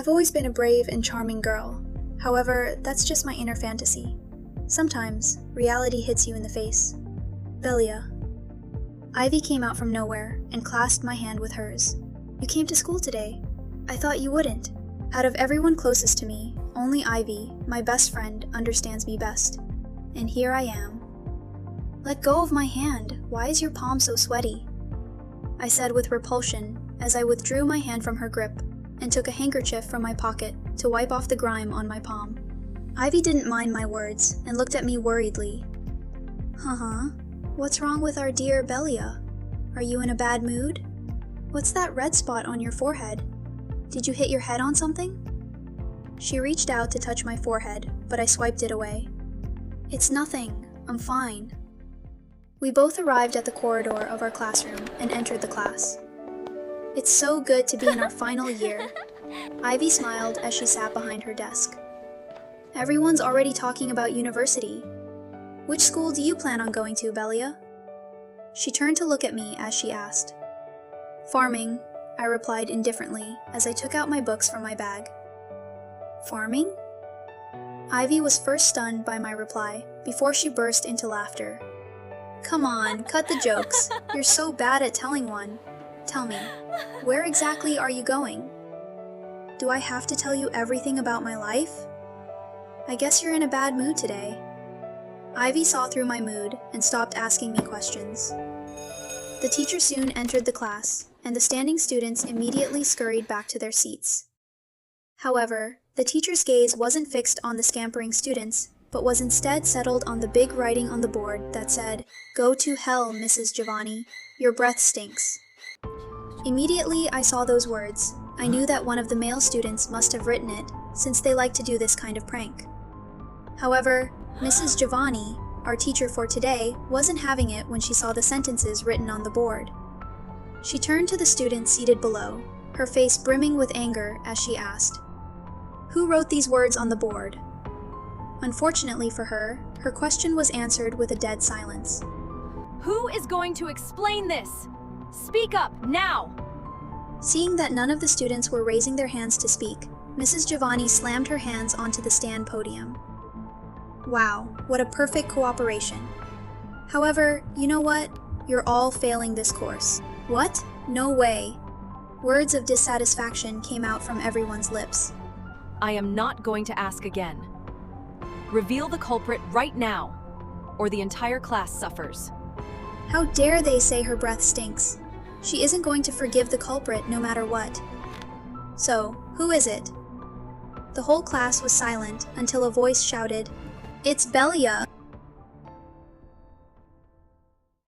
I've always been a brave and charming girl. However, that's just my inner fantasy. Sometimes, reality hits you in the face. Belia. Ivy came out from nowhere and clasped my hand with hers. You came to school today. I thought you wouldn't. Out of everyone closest to me, only Ivy, my best friend, understands me best. And here I am. Let go of my hand. Why is your palm so sweaty? I said with repulsion as I withdrew my hand from her grip and took a handkerchief from my pocket to wipe off the grime on my palm. Ivy didn't mind my words and looked at me worriedly. What's wrong with our dear Belia? Are you in a bad mood? What's that red spot on your forehead? Did you hit your head on something? She reached out to touch my forehead, but I swiped it away. It's nothing. I'm fine. We both arrived at the corridor of our classroom and entered the class. It's so good to be in our final year. Ivy smiled as she sat behind her desk. Everyone's already talking about university. Which school do you plan on going to, Belia? She turned to look at me as she asked. Farming, I replied indifferently as I took out my books from my bag. Farming? Ivy was first stunned by my reply before she burst into laughter. Come on, cut the jokes. You're so bad at telling one. Tell me, where exactly are you going? Do I have to tell you everything about my life? I guess you're in a bad mood today. Ivy saw through my mood and stopped asking me questions. The teacher soon entered the class, and the standing students immediately scurried back to their seats. However, the teacher's gaze wasn't fixed on the scampering students, but was instead settled on the big writing on the board that said, "Go to hell, Mrs. Giovanni. Your breath stinks." Immediately I saw those words. I knew that one of the male students must have written it, since they like to do this kind of prank. However, Mrs. Giovanni, our teacher for today, wasn't having it when she saw the sentences written on the board. She turned to the students seated below, her face brimming with anger as she asked, "Who wrote these words on the board?" Unfortunately for her, her question was answered with a dead silence. Who is going to explain this? Speak up, now! Seeing that none of the students were raising their hands to speak, Mrs. Giovanni slammed her hands onto the stand podium. Wow, what a perfect cooperation. However, you know what? You're all failing this course. What? No way. Words of dissatisfaction came out from everyone's lips. I am not going to ask again. Reveal the culprit right now, or the entire class suffers. How dare they say her breath stinks? She isn't going to forgive the culprit no matter what. So, who is it? The whole class was silent until a voice shouted, "It's Belia!"